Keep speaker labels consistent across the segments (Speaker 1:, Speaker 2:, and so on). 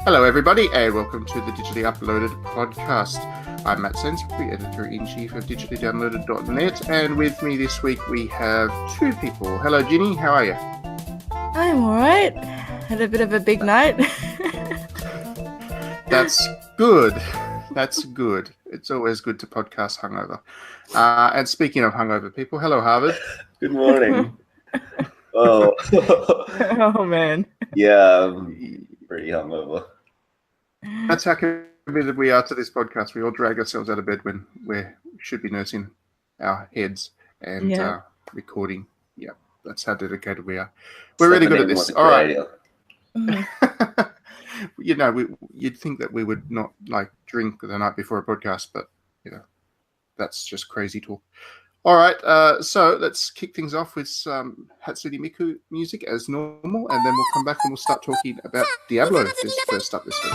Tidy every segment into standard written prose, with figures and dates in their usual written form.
Speaker 1: Hello, everybody, and welcome to the Digitally Uploaded podcast. I'm Matt Sainsbury, Editor-in-Chief of DigitallyDownloaded.net, and with me this week we have two people. Hello, Ginny, how are you?
Speaker 2: I'm alright. Had a bit of a big night.
Speaker 1: That's good. That's good. It's always good to podcast hungover. And speaking of hungover people, hello, Harvard.
Speaker 3: Good morning. Oh.
Speaker 2: Oh, man.
Speaker 3: Yeah, I'm pretty hungover.
Speaker 1: That's how committed we are to this podcast. We all drag ourselves out of bed when we should be nursing our heads and recording. Yeah, that's how dedicated we are. We're really good at this. All right. You know, you'd think that we would not drink the night before a podcast, but that's just crazy talk. All right, so let's kick things off with some Hatsune Miku music as normal, and then we'll come back and we'll start talking about Diablo this first up this week.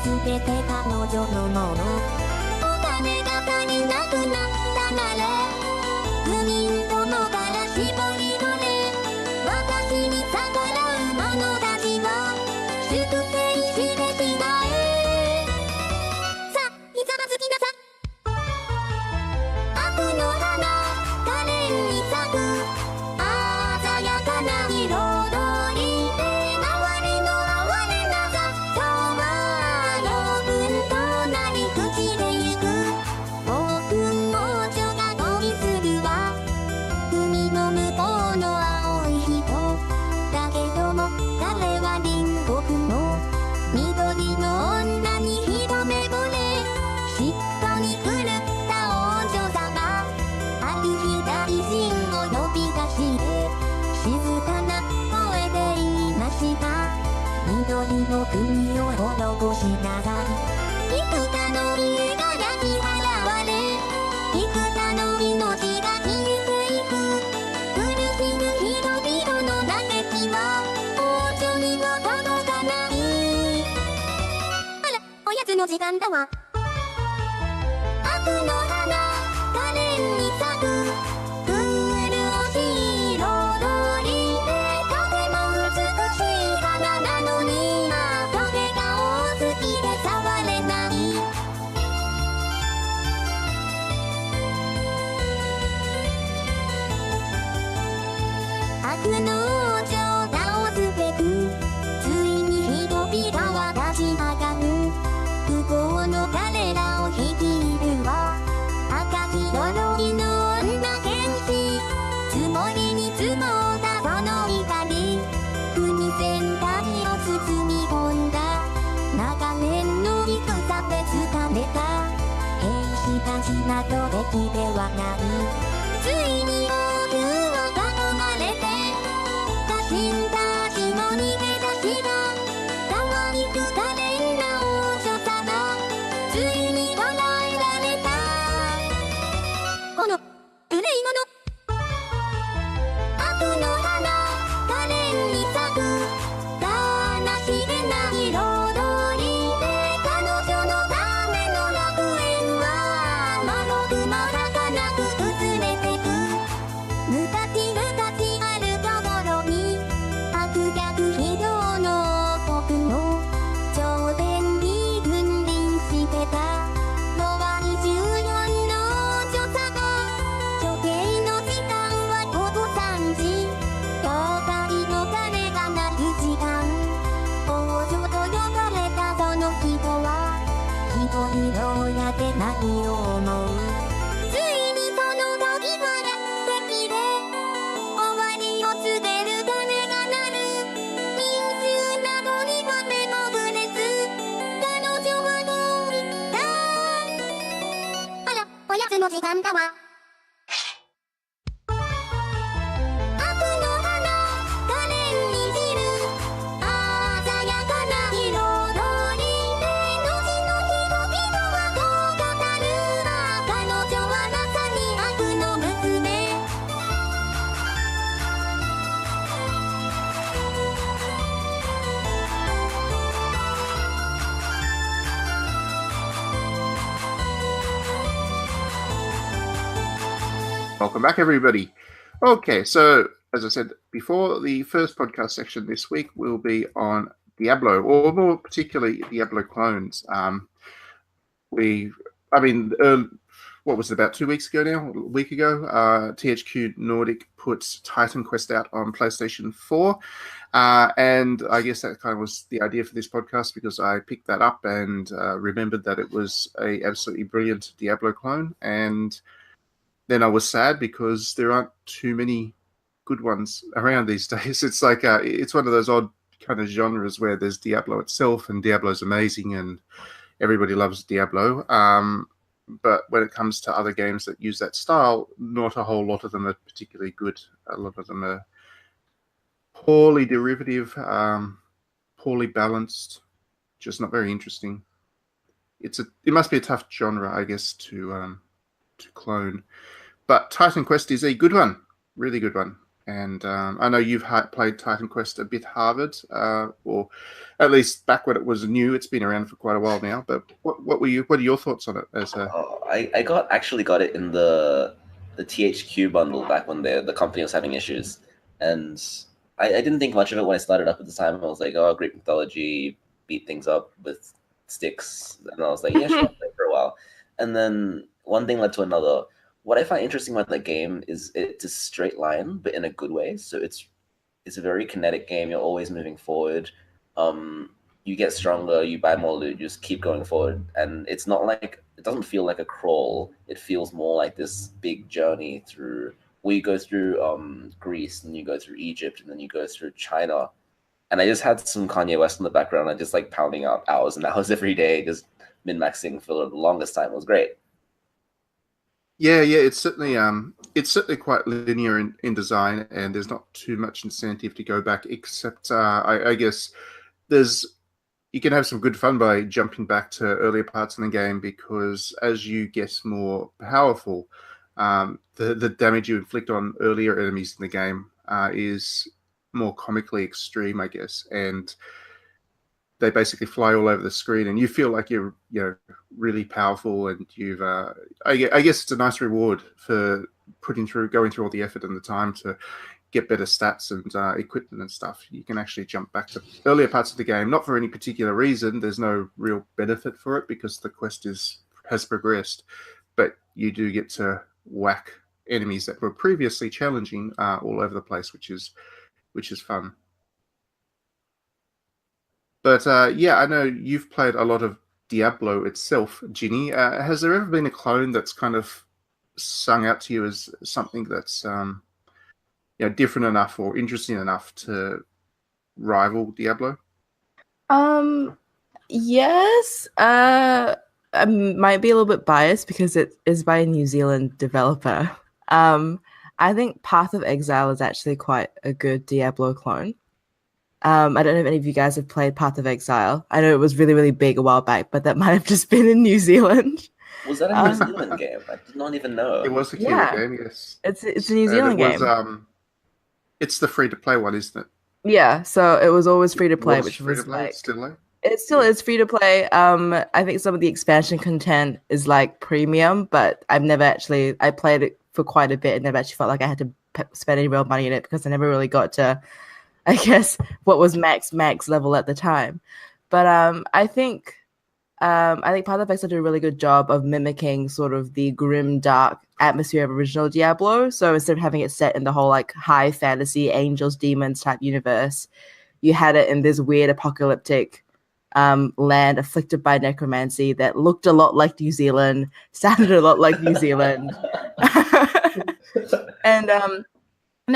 Speaker 4: 全て彼女のものお金が足りなくなったなら不眠友から絞り取れ私に逆らう者たちは粛清してしまえさあひざまずきなさ悪の花可憐に咲く鮮やかな彩りで哀れの哀れなさ緑の国を滅ぼしなさい幾多の家が焼き払われ幾多の命が消えていく苦しむ人々の嘆きは王女には届かないあらおやつの時間だわ悪の花可憐に咲く悪の王女を倒すべくついに人々は立ち上がる不幸の彼らを率いるは赤き呪いの女剣士積もりに積もったその光国全体を包み込んだ長年の戦で掴めた兵士たちなど敵ではないついに王宮は囲まれて死んだ血の逃げ出しが可愛く可憐な王女様ついに捕らえられたこの無礼者悪の花可憐に咲く悲しげな彩りで彼女のための楽園は丸くまらかなく崩れてく昔々あるところに悪逆非道の王国の頂点に君臨してたロワ24の王女様処刑の時間は午後3時教会の鐘が鳴る時間王女と呼ばれたその人は一人どうやって何を思うついにその時から敵で終わりを告げる鐘が鳴る民衆などには目もぶれず彼女はどう言ったあらおやつの時間だわ
Speaker 1: Welcome back, everybody. Okay, so as I said before, the first podcast section this week will be on Diablo, or more particularly Diablo clones. What was it, about 2 weeks ago now? A week ago, THQ Nordic put Titan Quest out on PlayStation 4. And I guess that kind of was the idea for this podcast, because I picked that up and remembered that it was a absolutely brilliant Diablo clone. And then I was sad because there aren't too many good ones around these days. It's like it's one of those odd kind of genres where there's Diablo itself, and Diablo's amazing, and everybody loves Diablo. But when it comes to other games that use that style, not a whole lot of them are particularly good. A lot of them are poorly derivative, poorly balanced, just not very interesting. It must be a tough genre, I guess, to clone. But Titan Quest is a good one, really good one. And I know you've played Titan Quest a bit, Harvard, or at least back when it was new. It's been around for quite a while now. But what are your thoughts on it?
Speaker 3: I actually got it in the THQ bundle back when the company was having issues, and I didn't think much of it when I started up at the time. I was like, oh, Greek mythology, beat things up with sticks, and I was like, yeah, sure, I'll play for a while. And then one thing led to another. What I find interesting about that game is it's a straight line, but in a good way. So it's a very kinetic game. You're always moving forward. You get stronger. You buy more loot. You just keep going forward. And it's not like, it doesn't feel like a crawl. It feels more like this big journey through, where you go through Greece, and you go through Egypt, and then you go through China. And I just had some Kanye West in the background. I just like pounding out hours and hours every day, just min-maxing for the longest time. It was great.
Speaker 1: Yeah, it's certainly quite linear in design, and there's not too much incentive to go back, except I guess you can have some good fun by jumping back to earlier parts in the game, because as you get more powerful, the damage you inflict on earlier enemies in the game is more comically extreme, I guess, and they basically fly all over the screen, and you feel like you're really powerful, and you've I guess it's a nice reward for going through all the effort and the time to get better stats and equipment and stuff. You can actually jump back to earlier parts of the game, not for any particular reason. There's no real benefit for it because the quest has progressed, but you do get to whack enemies that were previously challenging all over the place, which is fun. But I know you've played a lot of Diablo itself, Ginny. Has there ever been a clone that's kind of sung out to you as something that's different enough or interesting enough to rival Diablo?
Speaker 2: Yes. I might be a little bit biased because it is by a New Zealand developer. I think Path of Exile is actually quite a good Diablo clone. I don't know if any of you guys have played Path of Exile. I know it was really, really big a while back, but that might have just been in New Zealand.
Speaker 3: Was that a New Zealand game? I did not even know.
Speaker 1: It was a Kiwi game, yes.
Speaker 2: It's a New Zealand game.
Speaker 1: It's the free-to-play one, isn't it?
Speaker 2: Yeah, so it was always free-to-play, which was like... It still is free-to-play. I think some of the expansion content is like premium, but I played it for quite a bit and never actually felt like I had to spend any real money in it because I never really got to, I guess, what was max level at the time. But I think Path of Exile did a really good job of mimicking sort of the grim, dark atmosphere of original Diablo. So instead of having it set in the whole like high fantasy angels, demons type universe, you had it in this weird apocalyptic land afflicted by necromancy that looked a lot like New Zealand, sounded a lot like New Zealand. And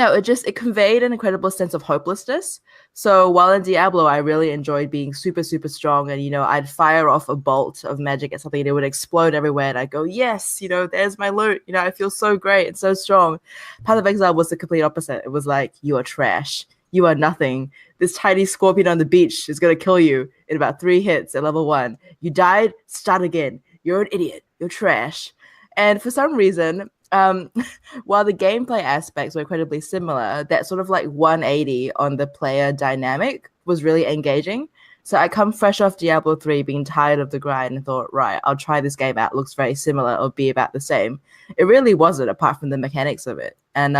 Speaker 2: it conveyed an incredible sense of hopelessness. So while in Diablo, I really enjoyed being super, super strong. And, I'd fire off a bolt of magic at something and it would explode everywhere. And I'd go, yes, there's my loot. I feel so great and so strong. Path of Exile was the complete opposite. It was like, you are trash. You are nothing. This tiny scorpion on the beach is going to kill you in about 3 hits at level 1. You died, start again. You're an idiot. You're trash. And for some reason, while the gameplay aspects were incredibly similar, that sort of like 180 on the player dynamic was really engaging. So I come fresh off Diablo 3, being tired of the grind, and thought, right, I'll try this game out. It looks very similar, or be about the same. It really wasn't, apart from the mechanics of it. And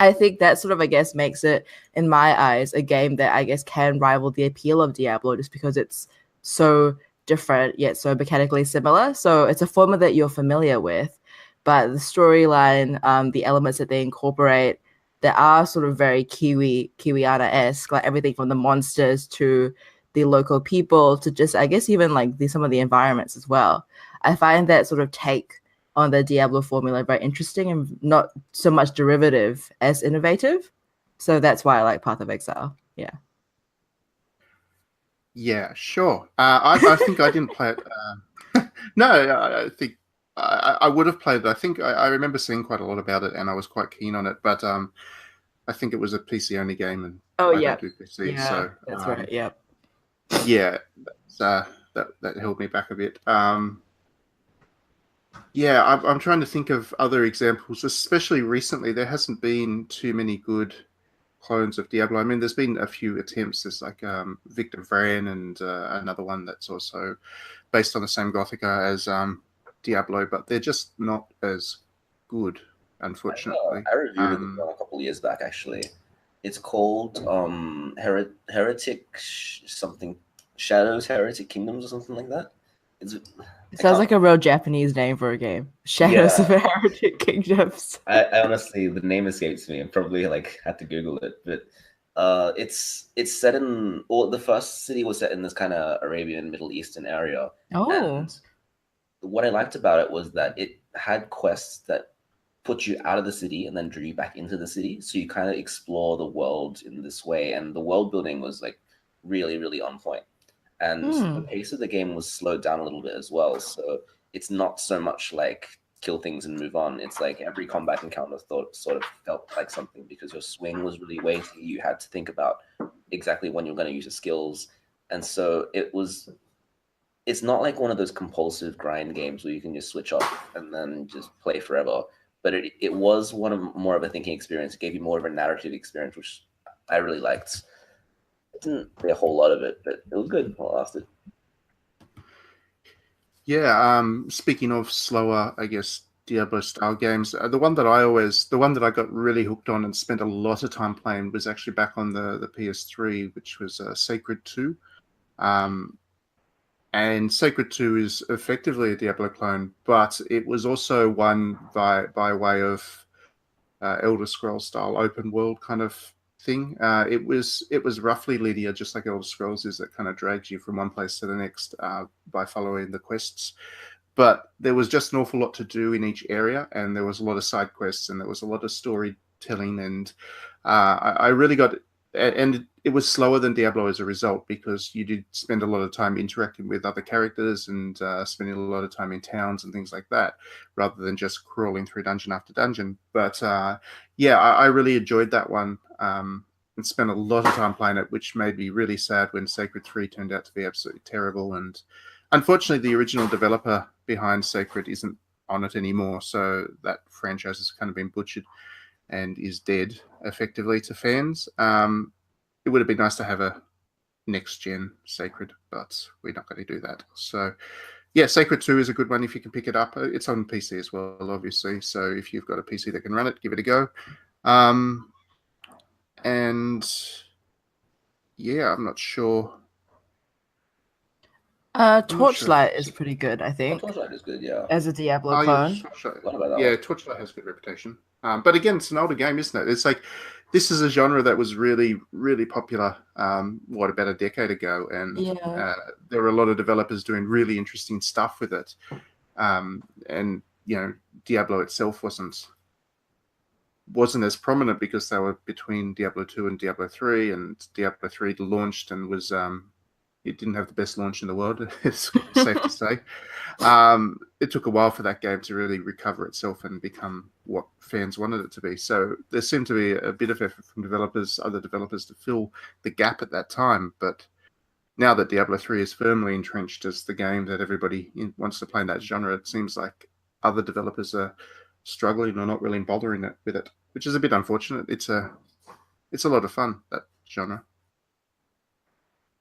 Speaker 2: I think that sort of, I guess, makes it, in my eyes, a game that I guess can rival the appeal of Diablo, just because it's so different yet so mechanically similar. So it's a format that you're familiar with, but the storyline, the elements that they incorporate, that are sort of very Kiwiana-esque, like everything from the monsters to the local people to just, I guess, even like some of the environments as well. I find that sort of take on the Diablo formula very interesting and not so much derivative as innovative. So that's why I like Path of Exile. Yeah.
Speaker 1: Yeah, sure. I think I didn't play it. No, I think I would have played it. I think I remember seeing quite a lot about it, and I was quite keen on it. But I think it was a PC only game, and I don't do PC,
Speaker 2: yeah,
Speaker 1: so
Speaker 2: that's right. Yep.
Speaker 1: Yeah, that held me back a bit. Yeah, I'm trying to think of other examples, especially recently. There hasn't been too many good clones of Diablo. I mean, there's been a few attempts. There's like Victor Vran and another one that's also based on the same Gothica as Diablo, but they're just not as good, unfortunately.
Speaker 3: I reviewed it a couple of years back, actually. It's called Heretic something, Shadows, Heretic Kingdoms, or something like that.
Speaker 2: It sounds like a real Japanese name for a game. Shadows of Heretic Kingdoms.
Speaker 3: I honestly, the name escapes me. I probably had to Google it, but it's set in, or the first city was set in this kind of Arabian Middle Eastern area.
Speaker 2: Oh.
Speaker 3: And what I liked about it was that it had quests that put you out of the city and then drew you back into the city. So you kind of explore the world in this way, and the world building was really, really on point. And the pace of the game was slowed down a little bit as well. So it's not so much like kill things and move on. It's like every combat encounter sort of felt like something, because your swing was really weighty. You had to think about exactly when you're going to use your skills. And so it's not like one of those compulsive grind games where you can just switch off and then just play forever. But it was more of a thinking experience. It gave you more of a narrative experience, which I really liked. Didn't play a whole lot of it, but it was good while it lasted.
Speaker 1: Yeah, speaking of slower, I guess, Diablo style games, the one that I got really hooked on and spent a lot of time playing was actually back on the PS3, which was Sacred 2. And Sacred 2 is effectively a Diablo clone, but it was also one by way of Elder Scrolls style open world kind of thing. It was roughly linear, just like Elder Scrolls is, that kind of drags you from one place to the next by following the quests. But there was just an awful lot to do in each area, and there was a lot of side quests, and there was a lot of storytelling, and I really got it. And it was slower than Diablo as a result, because you did spend a lot of time interacting with other characters and spending a lot of time in towns and things like that, rather than just crawling through dungeon after dungeon. But yeah, I really enjoyed that one and spent a lot of time playing it, which made me really sad when Sacred 3 turned out to be absolutely terrible. And unfortunately, the original developer behind Sacred isn't on it anymore, so that franchise has kind of been butchered and is dead effectively to fans. It would have been nice to have a next-gen Sacred, but we're not going to do that. So yeah, Sacred 2 is a good one if you can pick it up. It's on PC as well, obviously, so if you've got a PC that can run it, give it a go. And yeah, I'm not sure.
Speaker 2: Torchlight is pretty good, I think.
Speaker 3: Torchlight is good, yeah.
Speaker 2: As a Diablo clone.
Speaker 1: Torchlight has good reputation. But again, it's an older game, isn't it? It's like, this is a genre that was really, really popular, about a decade ago. And there were a lot of developers doing really interesting stuff with it. And, Diablo itself wasn't as prominent because they were between Diablo 2 and Diablo 3, and Diablo 3 launched and was... it didn't have the best launch in the world, it's safe to say. It took a while for that game to really recover itself and become what fans wanted it to be. So there seemed to be a bit of effort from other developers to fill the gap at that time. But now that Diablo 3 is firmly entrenched as the game that everybody wants to play in that genre, it seems like other developers are struggling or not really bothering with it, which is a bit unfortunate. It's a lot of fun, that genre.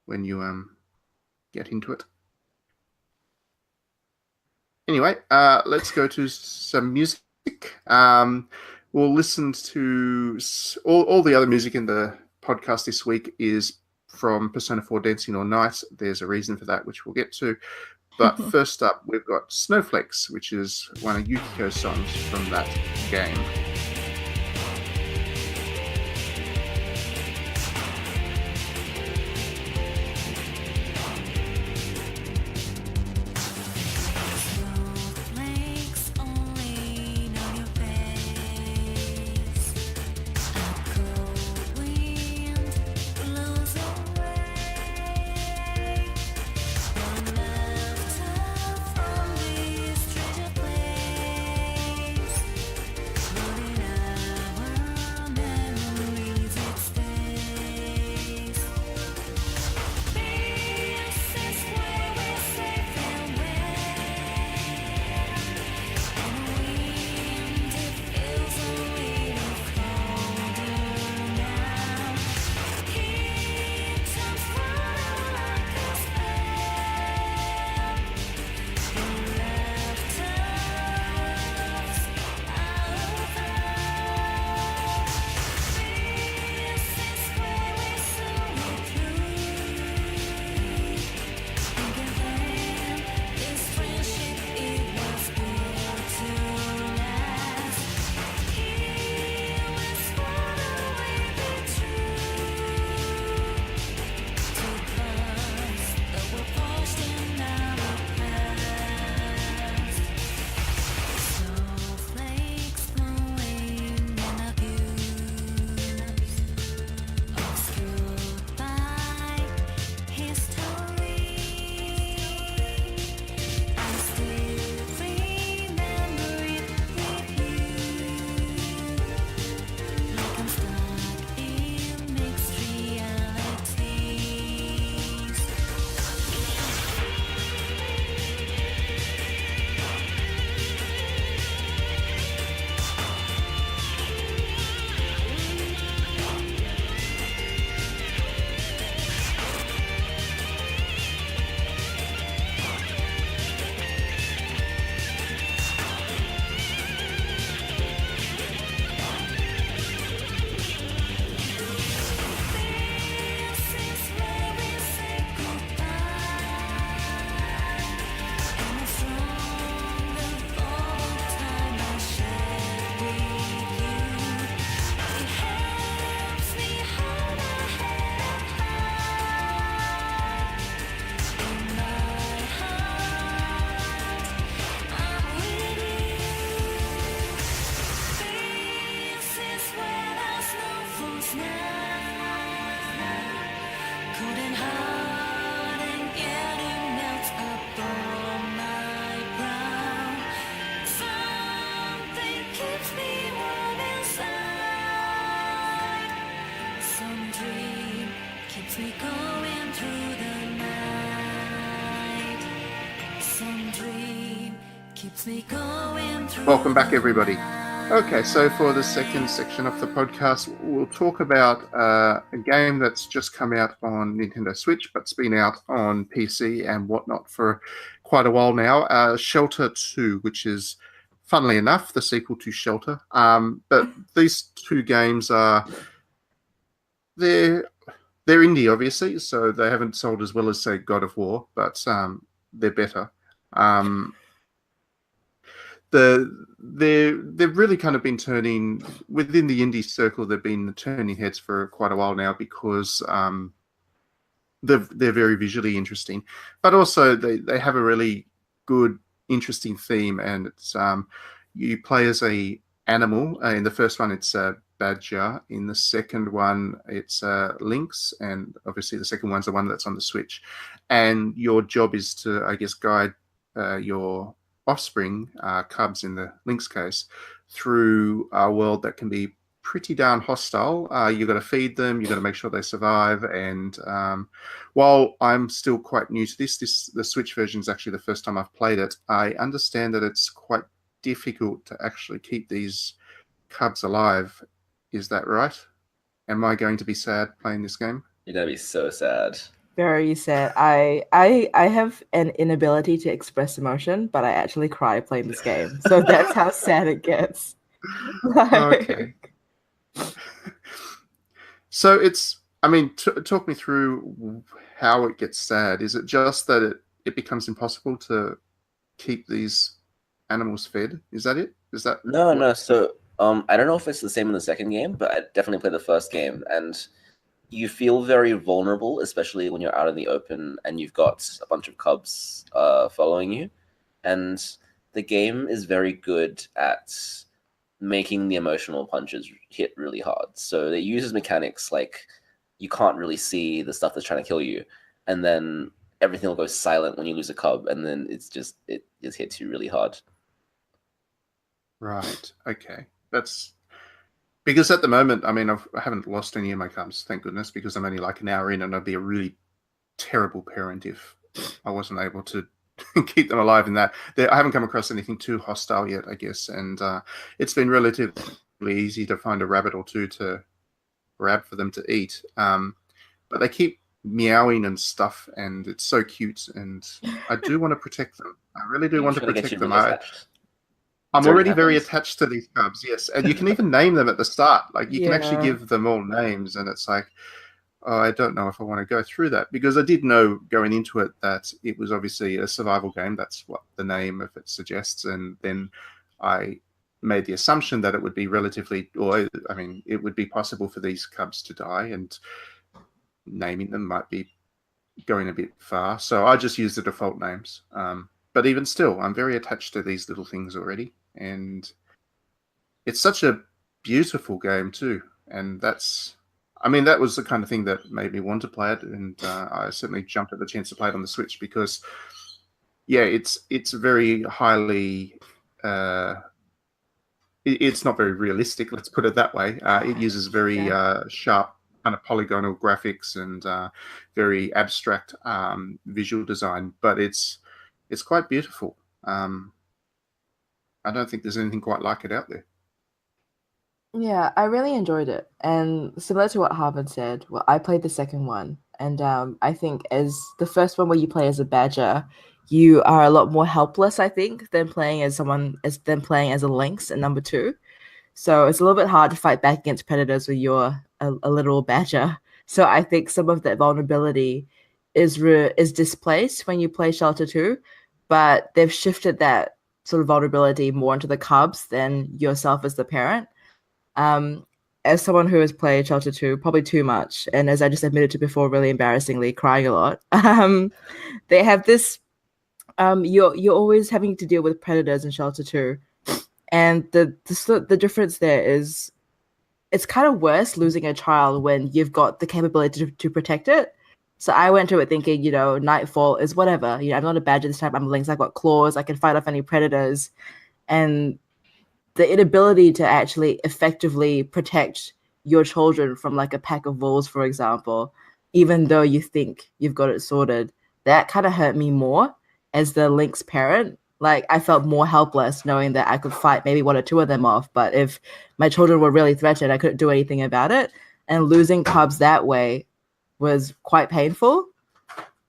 Speaker 1: when you get into it. Anyway, let's go to some music. We'll listen to all the other music in the podcast this week is from Persona 4 Dancing All Night. There's a reason for that, which we'll get to. But first up, we've got Snowflakes, which is one of Yukiko's songs from that game. Welcome back, everybody. Okay, so for the second section of the podcast, we'll talk about a game that's just come out on Nintendo Switch, but's been out on PC and whatnot for quite a while now. Shelter 2, which is, funnily enough, the sequel to Shelter. But these two games are they're indie, obviously, so they haven't sold as well as, say, God of War, but they're better. They've really kind of been turning within the indie circle. They've been turning heads for quite a while now because they're very visually interesting, but also they have a really good, interesting theme. And it's you play as a animal. In the first one, it's a badger. In the second one, it's lynx, and obviously the second one's the one that's on the Switch. And your job is to, I guess, guide your offspring, cubs in the lynx case, through a world that can be pretty darn hostile. You've got to feed them, you've got to make sure they survive. And while I'm still quite new to the Switch version is actually the first time I've played it, I understand that it's quite difficult to actually keep these cubs alive. Is that right? Am I going to be sad playing this game?
Speaker 3: You're going to be so sad.
Speaker 2: Very sad. I have an inability to express emotion, but I actually cry playing this game. So that's how sad it gets.
Speaker 1: Okay. So I mean, talk me through how it gets sad. Is it just that it becomes impossible to keep these animals fed? Is that it? Is that
Speaker 3: No. So I don't know if it's the same in the second game, but I definitely played the first game, and you feel very vulnerable, especially when you're out in the open and you've got a bunch of cubs following you. And the game is very good at making the emotional punches hit really hard. So it uses mechanics like you can't really see the stuff that's trying to kill you, and then everything will go silent when you lose a cub, and then it just hits you really hard.
Speaker 1: Right. Okay. That's because at the moment, I mean, I haven't lost any of my cubs, thank goodness, because I'm only like an hour in, and I'd be a really terrible parent if I wasn't able to keep them alive in that. I haven't come across anything too hostile yet, I guess, and it's been relatively easy to find a rabbit or two to grab for them to eat. But they keep meowing and stuff, and it's so cute, and I do want to protect them. I really do want to protect them. I'm already very attached to these cubs, yes. And you can even name them at the start. Like you can actually give them all names, and it's like, oh, I don't know if I want to go through that, because I did know going into it that it was obviously a survival game. That's what the name of it suggests. And then I made the assumption that it would be it would be possible for these cubs to die, and naming them might be going a bit far. So I just used the default names. But even still, I'm very attached to these little things already. And it's such a beautiful game too. And that was the kind of thing that made me want to play it. And I certainly jumped at the chance to play it on the Switch because, yeah, it's very highly... it's not very realistic, let's put it that way. It uses very sharp kind of polygonal graphics and very abstract visual design, but it's quite beautiful. I don't think there's anything quite like it out there.
Speaker 2: Yeah, I really enjoyed it. And similar to what Harvard said, well, I played the second one. And I think as the first one where you play as a badger, you are a lot more helpless, I think, than playing as a lynx in number 2. So it's a little bit hard to fight back against predators when you're a literal badger. So I think some of that vulnerability is displaced when you play Shelter 2, but they've shifted that sort of vulnerability more into the cubs than yourself as the parent. As someone who has played Shelter 2 probably too much, and as I just admitted to before, really embarrassingly crying a lot, they have this you're always having to deal with predators in Shelter 2, and the difference there is it's kind of worse losing a child when you've got the capability to protect it. So I went to it thinking, Nightfall is whatever. I'm not a badger this time. I'm a lynx. I've got claws. I can fight off any predators. And the inability to actually effectively protect your children from like a pack of wolves, for example, even though you think you've got it sorted, that kind of hurt me more as the lynx parent. Like I felt more helpless knowing that I could fight maybe one or two of them off. But if my children were really threatened, I couldn't do anything about it. And losing cubs that way was quite painful.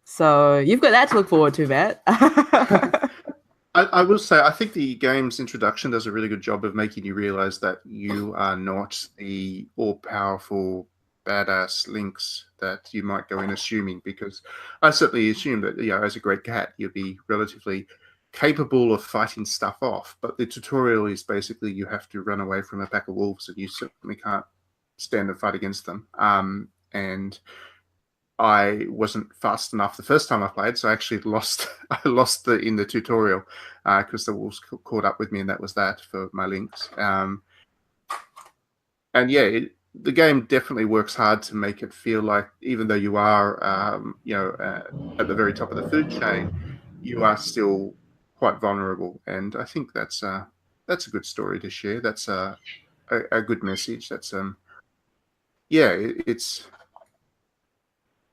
Speaker 2: So you've got that to look forward to, Matt.
Speaker 1: I will say, I think the game's introduction does a really good job of making you realize that you are not the all-powerful, badass lynx that you might go in assuming, because I certainly assumed that, as a great cat, you'd be relatively capable of fighting stuff off. But the tutorial is basically you have to run away from a pack of wolves, and you certainly can't stand and fight against them. And I wasn't fast enough the first time I played, so I actually lost in the tutorial because the wolves caught up with me, and that was that for my lynx. And yeah, the game definitely works hard to make it feel like even though you are, at the very top of the food chain, you are still quite vulnerable. And I think that's a good story to share. That's a good message. That's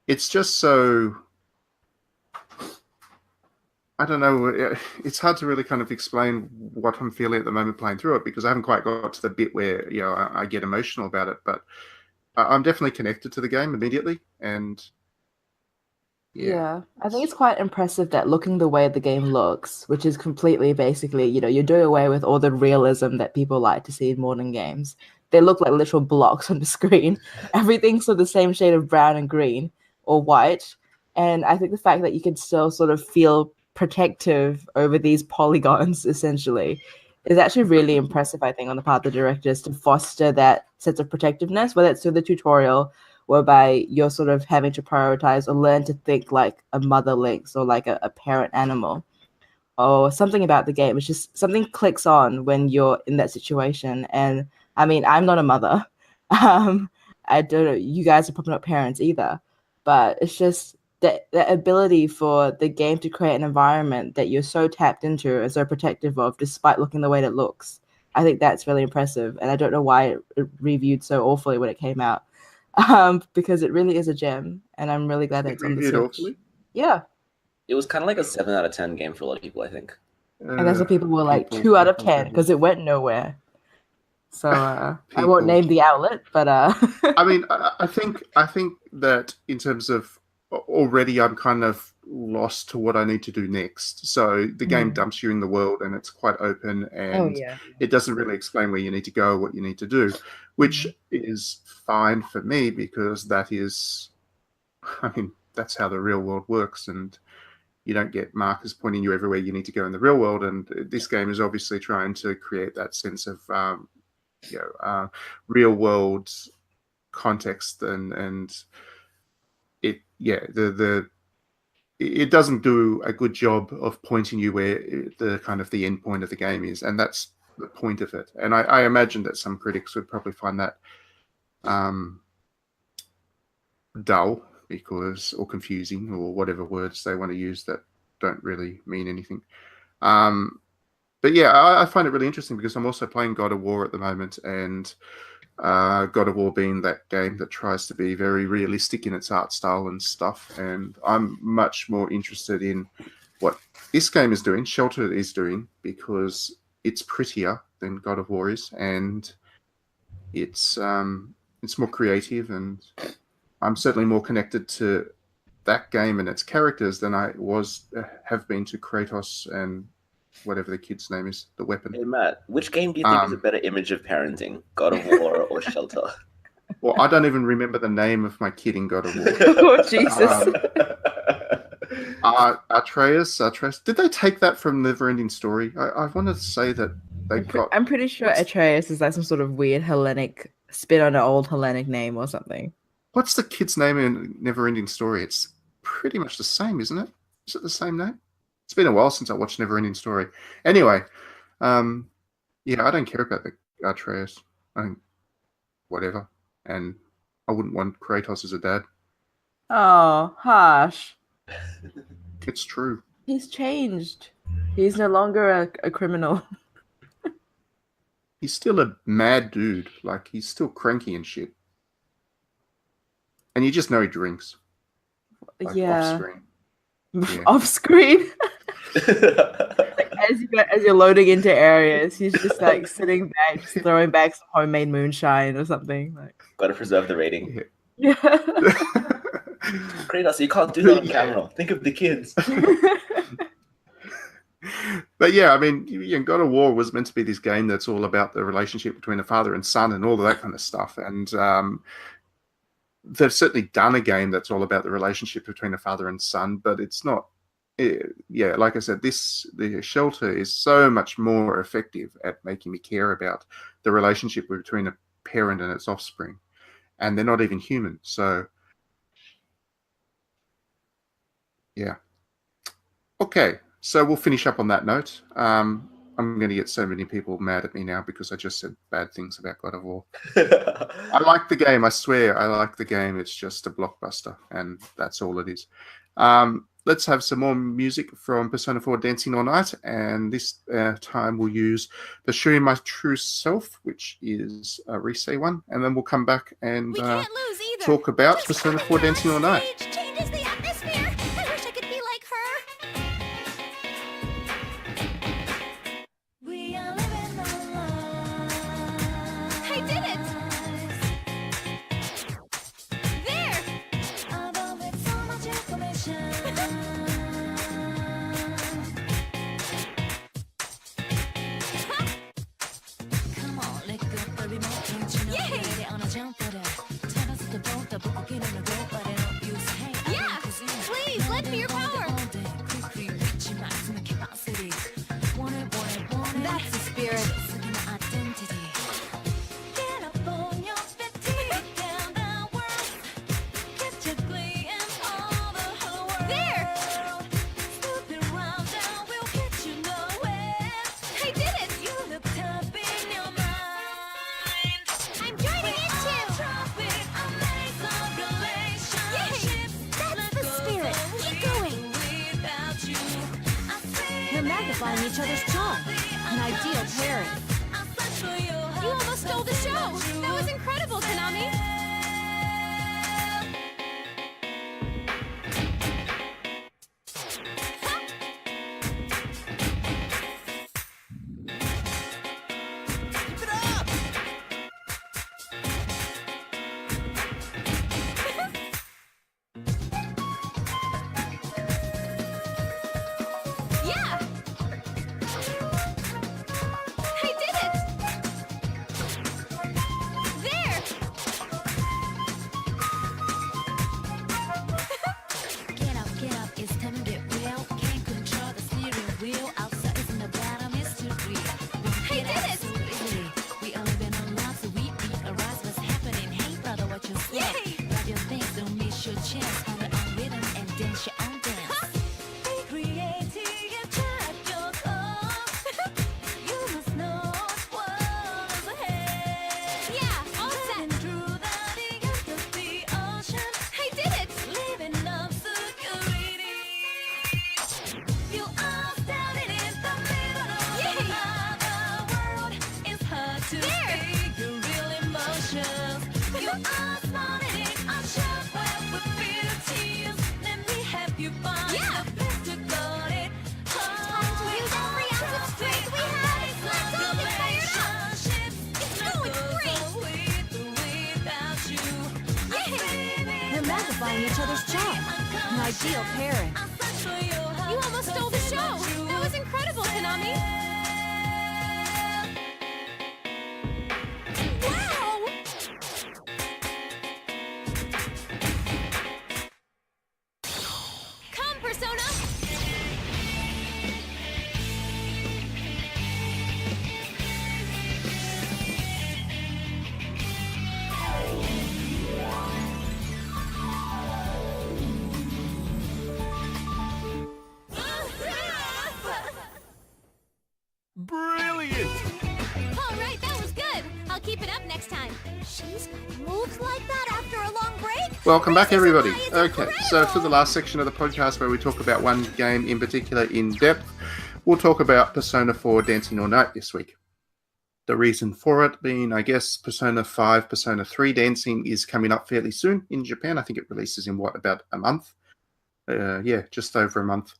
Speaker 1: it's just so, I don't know, it's hard to really kind of explain what I'm feeling at the moment playing through it, because I haven't quite got to the bit where, I get emotional about it, but I'm definitely connected to the game immediately. And
Speaker 2: Yeah, I think it's quite impressive that looking the way the game looks, which is completely basically, you're doing away with all the realism that people like to see in modern games. They look like literal blocks on the screen. Everything's of the same shade of brown and green or white. And I think the fact that you can still sort of feel protective over these polygons, essentially, is actually really impressive, I think, on the part of the directors to foster that sense of protectiveness, whether it's through the tutorial whereby you're sort of having to prioritize or learn to think like a mother lynx or like a parent animal or something about the game. It's just something clicks on when you're in that situation. And I mean, I'm not a mother. I don't know, you guys are probably not parents either, but it's just the ability for the game to create an environment that you're so tapped into and so protective of, despite looking the way it looks. I think that's really impressive. And I don't know why it reviewed so awfully when it came out. Because it really is a gem, and I'm really glad that it's on the Switch. Awfully? Yeah.
Speaker 3: It was kind of like a 7 out of 10 game for a lot of people, I think.
Speaker 2: And that's what people were like 2 out of 10 because it went nowhere. So I won't name the outlet, but
Speaker 1: I mean, I think that in terms of already, I'm kind of lost to what I need to do next. So the game dumps you in the world, and it's quite open, and it doesn't really explain where you need to go, what you need to do, which is fine for me because that is, I mean, that's how the real world works, and you don't get markers pointing you everywhere you need to go in the real world. And this game is obviously trying to create that sense of real world context, and it it doesn't do a good job of pointing you where the kind of the end point of the game is, and that's the point of it. And I imagine that some critics would probably find that dull or confusing, or whatever words they want to use that don't really mean anything. But yeah, I find it really interesting because I'm also playing God of War at the moment, and God of War being that game that tries to be very realistic in its art style and stuff. And I'm much more interested in what this game is doing, Shelter is doing, because it's prettier than God of War is, and it's more creative, and I'm certainly more connected to that game and its characters than I have been to Kratos and whatever the kid's name is, the weapon.
Speaker 3: Hey Matt, which game do you think is a better image of parenting, God of War or Shelter?
Speaker 1: Well, I don't even remember the name of my kid in God of War.
Speaker 2: Oh, Jesus.
Speaker 1: Atreus. Did they take that from Neverending Story? I wanted to say that they got...
Speaker 2: I'm pretty sure Atreus is like some sort of weird Hellenic spin on an old Hellenic name or something.
Speaker 1: What's the kid's name in Neverending Story? It's pretty much the same, isn't it? Is it the same name? It's been a while since I watched Neverending Story. Anyway, I don't care about the Atreus. I think whatever. And I wouldn't want Kratos as a dad.
Speaker 2: Oh, harsh.
Speaker 1: It's true.
Speaker 2: He's changed. He's no longer a criminal.
Speaker 1: He's still a mad dude. Like, he's still cranky and shit. And you just know he drinks. Like, off screen. Yeah.
Speaker 2: Off screen? Like, as you're loading into areas, he's just like sitting back, just throwing back some homemade moonshine or something. Like,
Speaker 3: gotta preserve the rating.
Speaker 2: Yeah.
Speaker 3: Kratos, you can't do that on camera. Think of the kids.
Speaker 1: But yeah, I mean, God of War was meant to be this game that's all about the relationship between a father and son and all of that kind of stuff. And they've certainly done a game that's all about the relationship between a father and son, but it's not. Like I said, the Shelter is so much more effective at making me care about the relationship between a parent and its offspring, and they're not even human. So, yeah. Okay, so we'll finish up on that note. I'm going to get so many people mad at me now because I just said bad things about God of War. I like the game. I swear, I like the game. It's just a blockbuster, and that's all it is. Let's have some more music from Persona 4 Dancing All Night, and this time we'll use Pursuing My True Self, which is a Risei one, and then we'll come back and talk about Persona 4 Dancing All Night.
Speaker 4: Changes the atmosphere. I wish I could be like her. We are living our lives. I did it! There! Above with so much information. magnifying each other's charm. An ideal pairing. You almost stole the show. That was incredible, Konami. Magnifying each other's charm. An ideal pairing. You almost stole the show. That was incredible, Konami. Wow! Come, Persona!
Speaker 5: Brilliant!
Speaker 4: All right, that was good. I'll keep it up next time. She's got moves like that after a long break?
Speaker 1: Welcome back, everybody. Okay, so for the last section of the podcast where we talk about one game in particular in depth, we'll talk about Persona 4 Dancing All Night this week. The reason for it being, I guess, Persona 5, Persona 3 Dancing is coming up fairly soon in Japan. I think it releases in, about a month? Yeah, just over a month.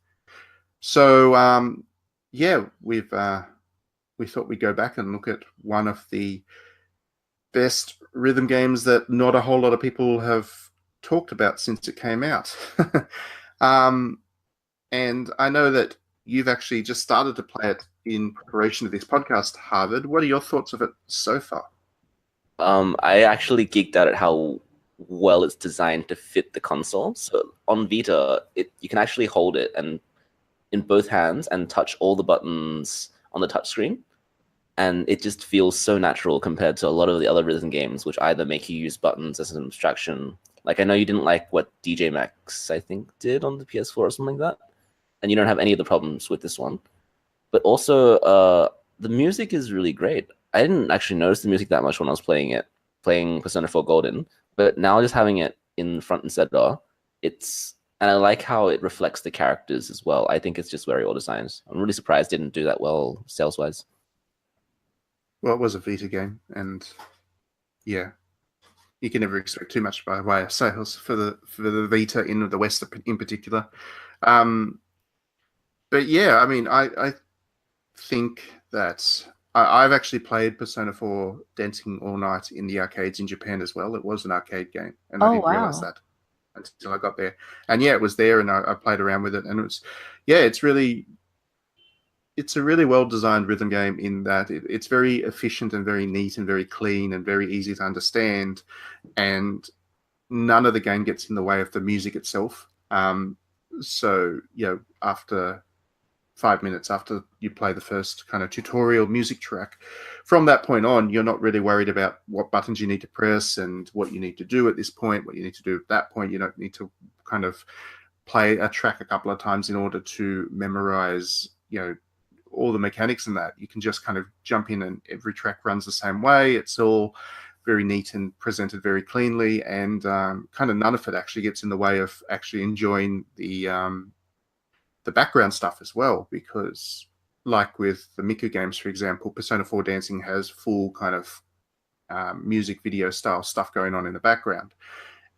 Speaker 1: So, we thought we'd go back and look at one of the best rhythm games that not a whole lot of people have talked about since it came out. And I know that you've actually just started to play it in preparation of this podcast, Harvard. What are your thoughts of it so far?
Speaker 3: I actually geeked out at how well it's designed to fit the console. So on Vita, you can actually hold it and in both hands and touch all the buttons on the touchscreen. And it just feels so natural compared to a lot of the other rhythm games, which either make you use buttons as an abstraction. Like, I know you didn't like what DJ Max, I think, did on the PS4 or something like that. And you don't have any of the problems with this one. But also, the music is really great. I didn't actually notice the music that much when I was playing Persona 4 Golden. But now just having it in front and center, and I like how it reflects the characters as well. I think it's just very well designed. I'm really surprised it didn't do that well sales-wise.
Speaker 1: Well, it was a Vita game, and yeah, you can never expect too much by way of sales for the Vita in the West in particular. But yeah, I mean, I think that I've actually played Persona 4 Dancing All Night in the arcades in Japan as well. It was an arcade game, and I didn't realize that until I got there. And yeah, it was there, and I played around with it, and it's a really well-designed rhythm game in that it's very efficient and very neat and very clean and very easy to understand, and none of the game gets in the way of the music itself. So, after 5 minutes after you play the first kind of tutorial music track, from that point on, you're not really worried about what buttons you need to press and what you need to do at this point, what you need to do at that point. You don't need to kind of play a track a couple of times in order to memorize, all the mechanics in that. You can just kind of jump in and every track runs the same way. It's all very neat and presented very cleanly, and kind of none of it actually gets in the way of actually enjoying the background stuff as well, because like with the Miku games, for example, Persona 4 Dancing has full kind of music video style stuff going on in the background.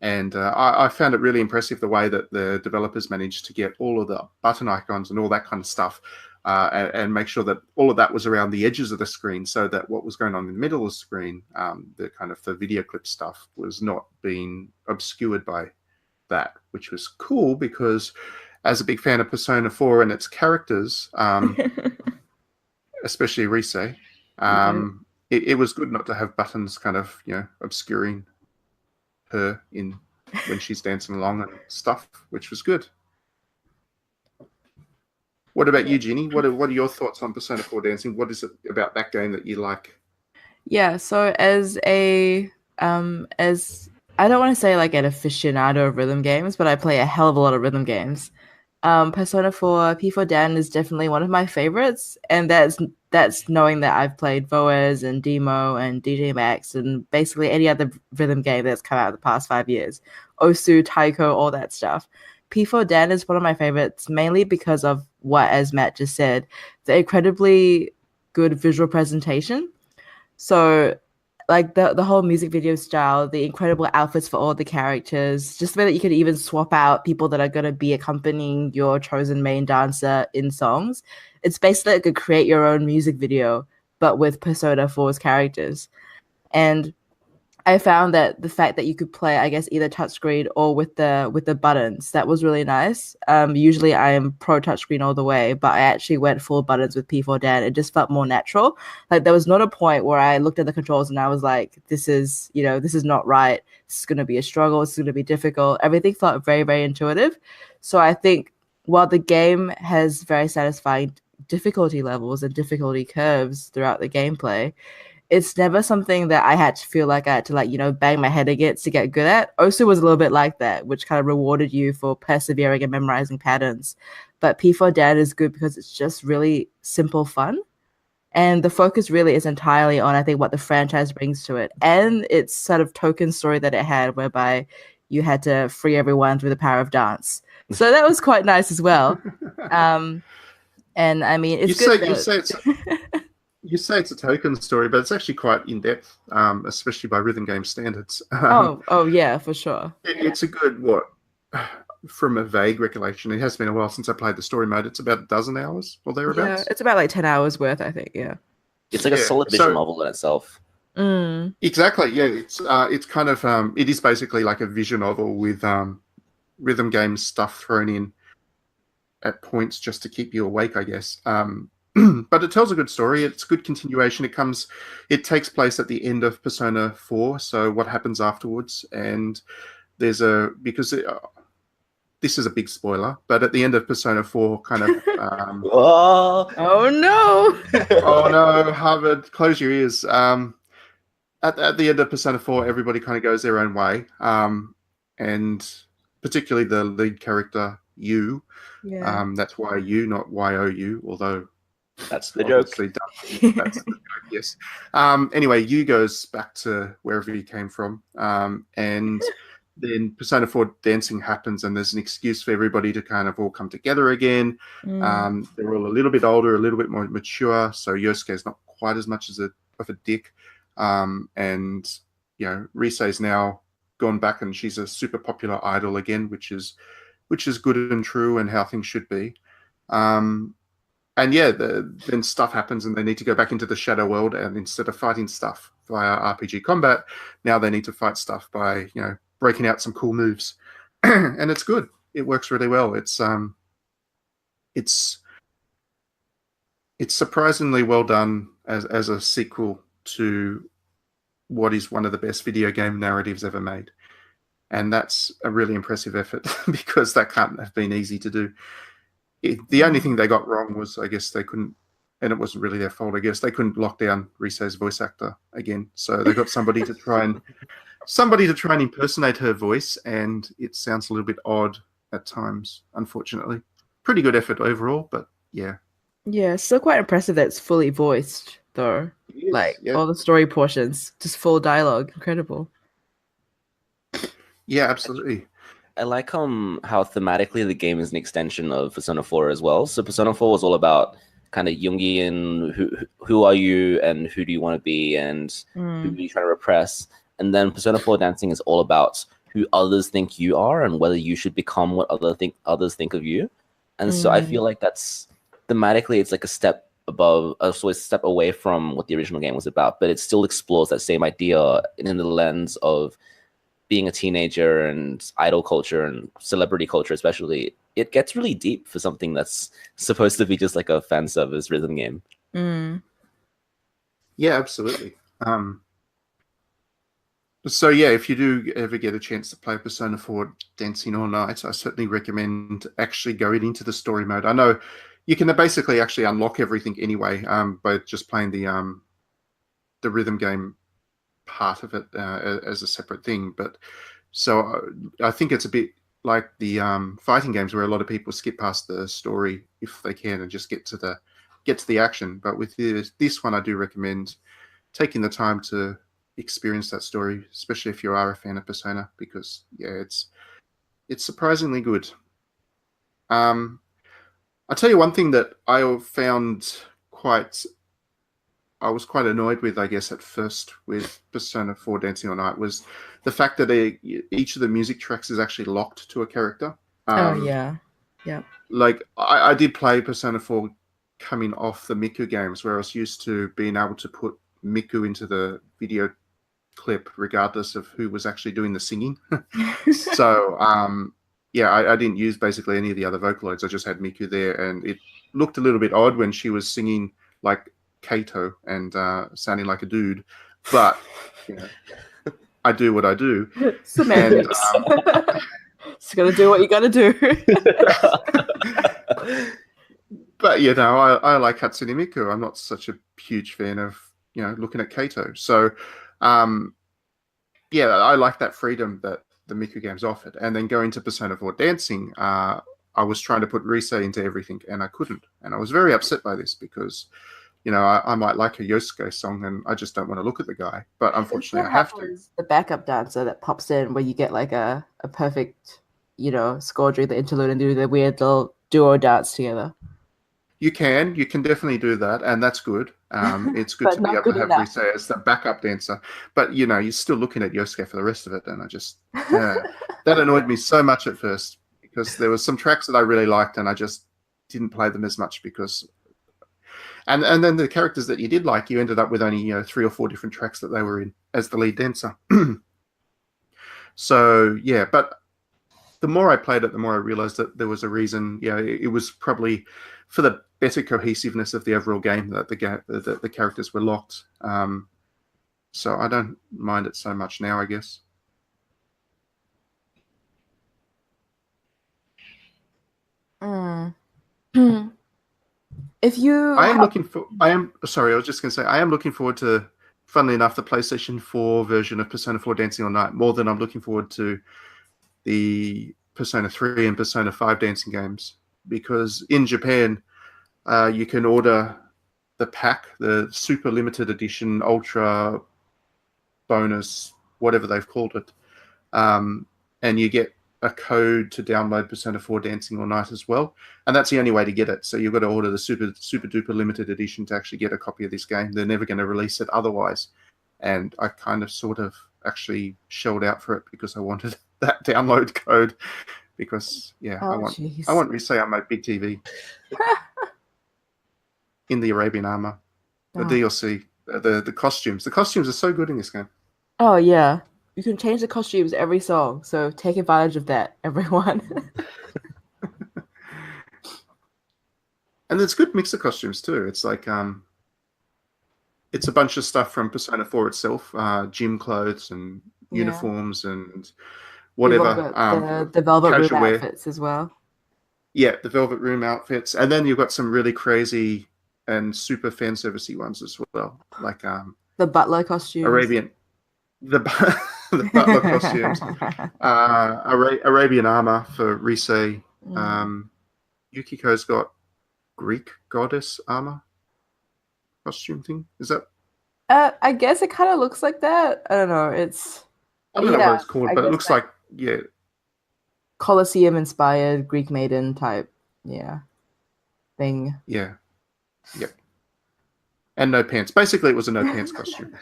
Speaker 1: And I found it really impressive the way that the developers managed to get all of the button icons and all that kind of stuff and make sure that all of that was around the edges of the screen, so that what was going on in the middle of the screen, the kind of the video clip stuff, was not being obscured by that, which was cool because as a big fan of Persona 4 and its characters, especially Rise, it was good not to have buttons kind of, obscuring her in when she's dancing along and stuff, which was good. What about you, Ginny? What are your thoughts on Persona 4 Dancing? What is it about that game that you like?
Speaker 2: Yeah, so as I don't want to say like an aficionado of rhythm games, but I play a hell of a lot of rhythm games. Persona 4 P4 Dan is definitely one of my favorites, and that's knowing that I've played Voez and Demo and DJ Max and basically any other rhythm game that's come out in the past 5 years. Osu, Taiko, all that stuff. P4 Dan is one of my favorites, mainly because of what, as Matt just said, the incredibly good visual presentation. So like the whole music video style, the incredible outfits for all the characters, just the way that you could even swap out people that are going to be accompanying your chosen main dancer in songs. It's basically like a create your own music video, but with Persona 4's characters. And I found that the fact that you could play, I guess, either touchscreen or with the buttons, that was really nice. Usually I am pro touchscreen all the way, but I actually went full buttons with P4 Dan. It just felt more natural. Like there was not a point where I looked at the controls and I was like, this is not right. This is going to be a struggle. It's going to be difficult. Everything felt very, very intuitive. So I think while the game has very satisfying difficulty levels and difficulty curves throughout the gameplay, it's never something that I had to feel like I had to bang my head against to get good at. Osu was a little bit like that, which kind of rewarded you for persevering and memorizing patterns. But P4 Dan is good because it's just really simple fun. And the focus really is entirely on, I think, what the franchise brings to it. And its sort of token story that it had, whereby you had to free everyone through the power of dance. So that was quite nice as well. And I mean, it's
Speaker 1: You say it's a token story, but it's actually quite in-depth, especially by rhythm game standards.
Speaker 2: Oh yeah, for sure.
Speaker 1: It's a good, from a vague recollection, it has been a while since I played the story mode. It's about a dozen hours or thereabouts.
Speaker 2: Yeah, it's about like 10 hours worth, I think, yeah.
Speaker 3: It's like a solid visual novel in itself.
Speaker 1: Exactly, yeah. It's kind of, it is basically like a visual novel with rhythm game stuff thrown in at points just to keep you awake, I guess. But it tells a good story. It's good continuation. It takes place at the end of Persona 4. So what happens afterwards? And this is a big spoiler, but at the end of Persona 4, kind of.
Speaker 2: Oh no!
Speaker 1: Oh no, Harvard, close your ears. At the end of Persona 4, everybody kind of goes their own way, and particularly the lead character, you.
Speaker 2: Yeah.
Speaker 1: That's YU, not YOU, although.
Speaker 3: That's the joke.
Speaker 1: That's the joke, yes. Anyway, Yu goes back to wherever he came from, and then Persona 4 Dancing happens, and there's an excuse for everybody to kind of all come together again. They're all a little bit older, a little bit more mature, so Yosuke's not quite as much of a dick, and Risei's now gone back, and she's a super popular idol again, which is good and true, and how things should be. And yeah, then stuff happens and they need to go back into the shadow world, and instead of fighting stuff via RPG combat, now they need to fight stuff by, breaking out some cool moves. And it's good. It works really well. It's surprisingly well done as a sequel to what is one of the best video game narratives ever made. And that's a really impressive effort because that can't have been easy to do. The only thing they got wrong was, I guess, they couldn't, and it wasn't really their fault, I guess, they couldn't lock down Risei's voice actor again. So they got somebody to try and impersonate her voice, and it sounds a little bit odd at times, unfortunately. Pretty good effort overall, but yeah.
Speaker 2: Yeah, still quite impressive that it's fully voiced, though. All the story portions, just full dialogue. Incredible.
Speaker 1: Yeah, absolutely.
Speaker 3: I like how thematically the game is an extension of Persona 4 as well. So Persona 4 was all about kind of Jungian, who are you and who do you want to be and who are you trying to repress. And then Persona 4 Dancing is all about who others think you are and whether you should become what others think of you. And so I feel like that's thematically, it's like a step above, so a step away from what the original game was about, but it still explores that same idea in the lens of being a teenager and idol culture and celebrity culture, especially. It gets really deep for something that's supposed to be just like a fan service rhythm game.
Speaker 1: Yeah, absolutely. So yeah, if you do ever get a chance to play Persona 4 Dancing All Night, I certainly recommend actually going into the story mode. I know you can basically actually unlock everything anyway by just playing the rhythm game part of it as a separate thing. But so I think it's a bit like the fighting games where a lot of people skip past the story if they can and just get to the action. But with this one, I do recommend taking the time to experience that story, especially if you are a fan of Persona, because yeah, it's surprisingly good. I'll tell you one thing that I found I was quite annoyed with, I guess, at first with Persona 4 Dancing All Night was the fact that each of the music tracks is actually locked to a character.
Speaker 2: Yeah.
Speaker 1: Like I did play Persona 4 coming off the Miku games, where I was used to being able to put Miku into the video clip regardless of who was actually doing the singing. So yeah, I didn't use basically any of the other Vocaloids. I just had Miku there, and it looked a little bit odd when she was singing like Kato and sounding like a dude, but you know, I do what I do.
Speaker 2: Semantics. Just gotta do what you gotta do.
Speaker 1: But you know, I like Hatsune Miku. I'm not such a huge fan of looking at Kato. So yeah, I like that freedom that the Miku games offered. And then going to Persona 4 Dancing, I was trying to put Rise into everything, and I couldn't. And I was very upset by this because I might like a Yosuke song, and I just don't want to look at the guy. But unfortunately, I have to.
Speaker 2: The backup dancer that pops in where you get like a perfect, score during the interlude and do the weird little duo dance together.
Speaker 1: You can definitely do that, and that's good. It's good to be able to have Rise as the backup dancer. But you're still looking at Yosuke for the rest of it, and I just that annoyed me so much at first because there was some tracks that I really liked, and I just didn't play them as much because. And then the characters that you did like, you ended up with only 3 or 4 different tracks that they were in as the lead dancer. So yeah, but the more I played it, the more I realized that there was a reason. It was probably for the better cohesiveness of the overall game that the characters were locked. So I don't mind it so much now, I guess.
Speaker 2: If you,
Speaker 1: I am sorry. I was just going to say I am looking forward to, funnily enough, the PlayStation 4 version of Persona 4 Dancing All Night more than I'm looking forward to the Persona 3 and Persona 5 dancing games, because in Japan you can order the pack, the super limited edition, ultra bonus, whatever they've called it, and you get a code to download Persona 4 Dancing All Night as well, and that's the only way to get it. So you've got to order the super duper limited edition to actually get a copy of this game. They're never going to release it otherwise, and I kind of sort of actually shelled out for it because I wanted that download code because I want to say I'm a big TV in the Arabian armor, the DLC, the costumes. The costumes are so good in this game.
Speaker 2: Oh yeah. You can change the costumes every song, so take advantage of that, everyone.
Speaker 1: And there's good mix of costumes too. It's like it's a bunch of stuff from Persona 4 itself, gym clothes and uniforms and whatever.
Speaker 2: The Velvet Room outfits as well.
Speaker 1: Yeah, the Velvet Room outfits, and then you've got some really crazy and super fan servicey ones as well, like
Speaker 2: the butler costumes,
Speaker 1: the butler costumes, Arabian armor for Rise. Yukiko's got Greek goddess armor costume thing. Is that?
Speaker 2: I guess it kind of looks like that. I don't know. I don't
Speaker 1: know what it's called, but it looks like
Speaker 2: Colosseum inspired Greek maiden type thing.
Speaker 1: Yeah. Yep. And no pants. Basically, it was a no pants costume.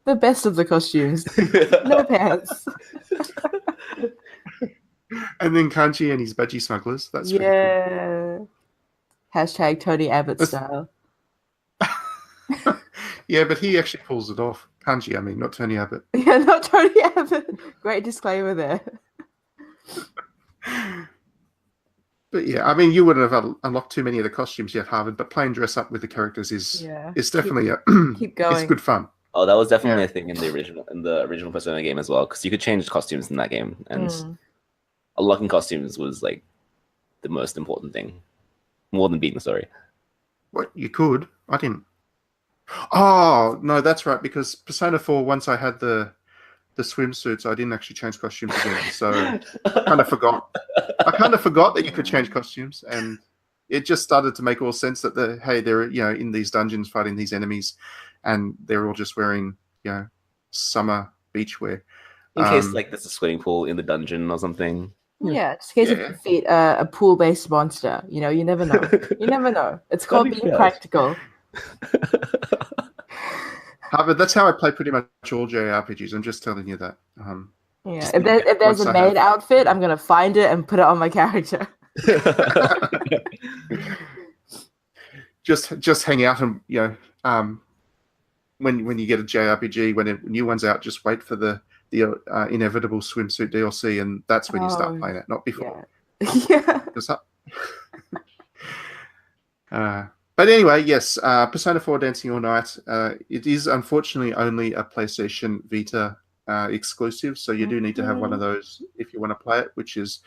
Speaker 2: The best of the costumes. No pants.
Speaker 1: And then Kanji and his budgie smugglers. That's pretty cool.
Speaker 2: Hashtag Tony Abbott style.
Speaker 1: Yeah, but he actually pulls it off. Kanji, I mean, not Tony Abbott.
Speaker 2: Yeah, not Tony Abbott. Great disclaimer there.
Speaker 1: But yeah, I mean, you wouldn't have unlocked too many of the costumes yet, Harvard, but playing dress up with the characters is definitely
Speaker 2: keep going.
Speaker 1: It's good fun.
Speaker 3: Oh, that was definitely a thing in the original Persona game as well, because you could change costumes in that game, and unlocking costumes was like the most important thing, more than beating the story.
Speaker 1: What, you could? I didn't. Oh no, that's right. Because Persona 4, once I had the swimsuits, I didn't actually change costumes again. So I kind of forgot. That you could change costumes, and it just started to make all sense that they're in these dungeons fighting these enemies, and they're all just wearing summer beachwear.
Speaker 3: In case there's a swimming pool in the dungeon or something.
Speaker 2: Yeah, just in case you defeat a pool-based monster. You never know. You never know. It's called being practical.
Speaker 1: Harvard, that's how I play pretty much all JRPGs. I'm just telling you that.
Speaker 2: If there's a maid outfit, I'm gonna find it and put it on my character.
Speaker 1: just hang out and when you get a JRPG, when a new one's out, just wait for the inevitable swimsuit DLC, and that's when you start playing it, not before.
Speaker 2: Yeah.
Speaker 1: But anyway, yes, Persona 4 Dancing All Night. It is unfortunately only a PlayStation Vita exclusive, so you do need to have one of those if you want to play it, which is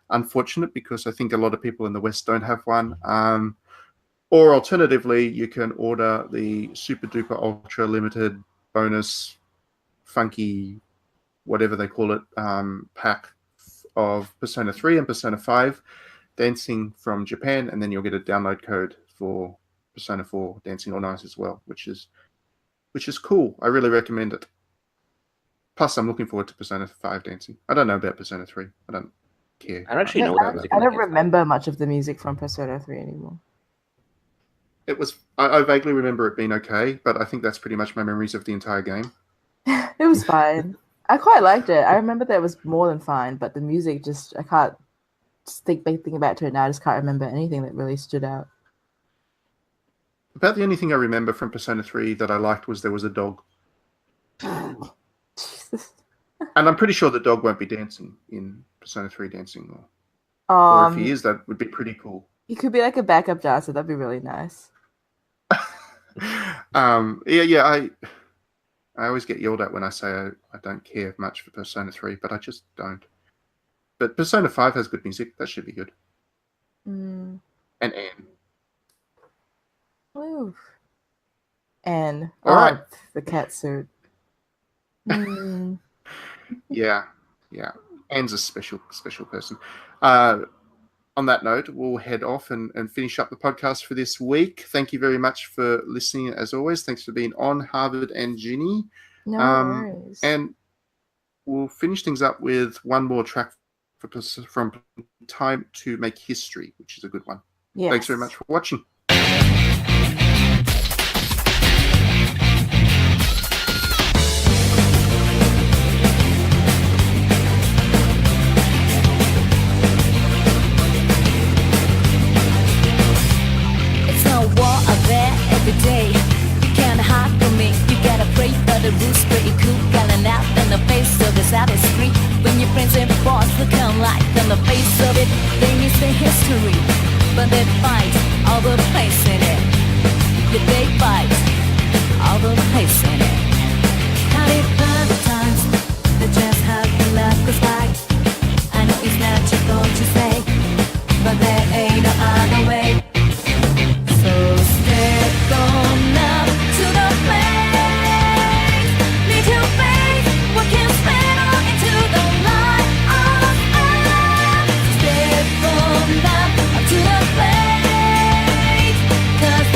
Speaker 1: unfortunate because I think a lot of people in the West don't have one. Or alternatively, you can order the Super Duper Ultra Limited bonus funky, whatever they call it, pack of Persona 3 and Persona 5 Dancing from Japan, and then you'll get a download code for Persona 4 Dancing All Night as well, which is cool. I really recommend it. Plus, I'm looking forward to Persona 5 Dancing. I don't know about Persona 3. I don't care.
Speaker 3: I don't actually know what
Speaker 2: I don't remember much of the music from Persona 3 anymore.
Speaker 1: I vaguely remember it being okay, but I think that's pretty much my memories of the entire game.
Speaker 2: It was fine. I quite liked it. I remember that it was more than fine, but the music I can't think about it now. I just can't remember anything that really stood out.
Speaker 1: About the only thing I remember from Persona 3 that I liked was there was a dog.
Speaker 2: Jesus.
Speaker 1: And I'm pretty sure the dog won't be dancing in Persona 3 Dancing. Or if he is, that would be pretty cool.
Speaker 2: He could be like a backup dancer. That'd be really nice.
Speaker 1: I always get yelled at when I say I don't care much for Persona 3, but I just don't. But Persona 5 has good music. That should be good. And Anne.
Speaker 2: Ooh. Anne.
Speaker 1: All right.
Speaker 2: The cat suit.
Speaker 1: Yeah. Anne's a special person. On that note, we'll head off and finish up the podcast for this week. Thank you very much for listening, as always. Thanks for being on, Harvard and Ginny.
Speaker 2: No worries.
Speaker 1: And we'll finish things up with one more track from Time to Make History, which is a good one.
Speaker 2: Yes.
Speaker 1: Thanks very much for watching.
Speaker 4: Every day, you can't hide from me. You gotta pray for the roots, but you cool, calling out in the face of this out street. When your friends and boss look like on the face of it, they miss the history, but they fight all the place in it. Yeah, they fight all the place in it. How they find the times, they just how your love goes by. I know it's natural to say, but there ain't no other way. So step on up to the place. Need your faith, what can spell into the light of us. Step on up to the place. 'Cause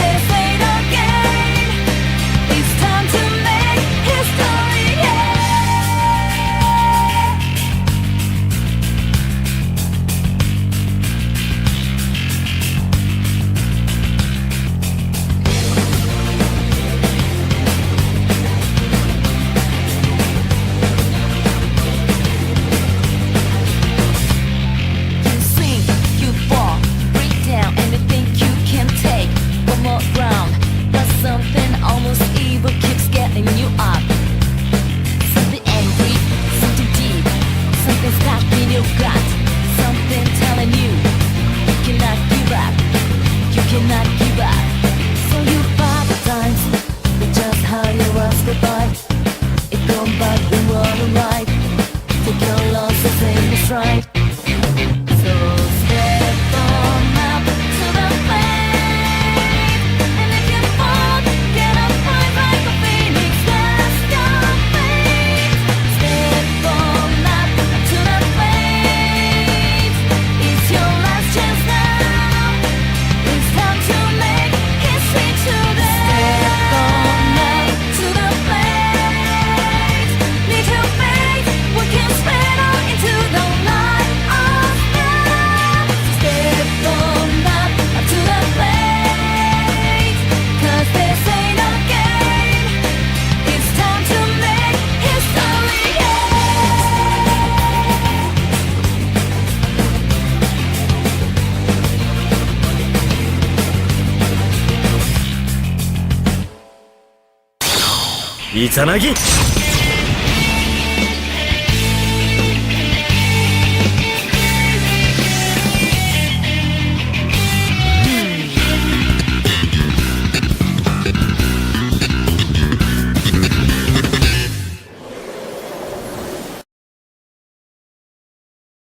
Speaker 5: イザナギ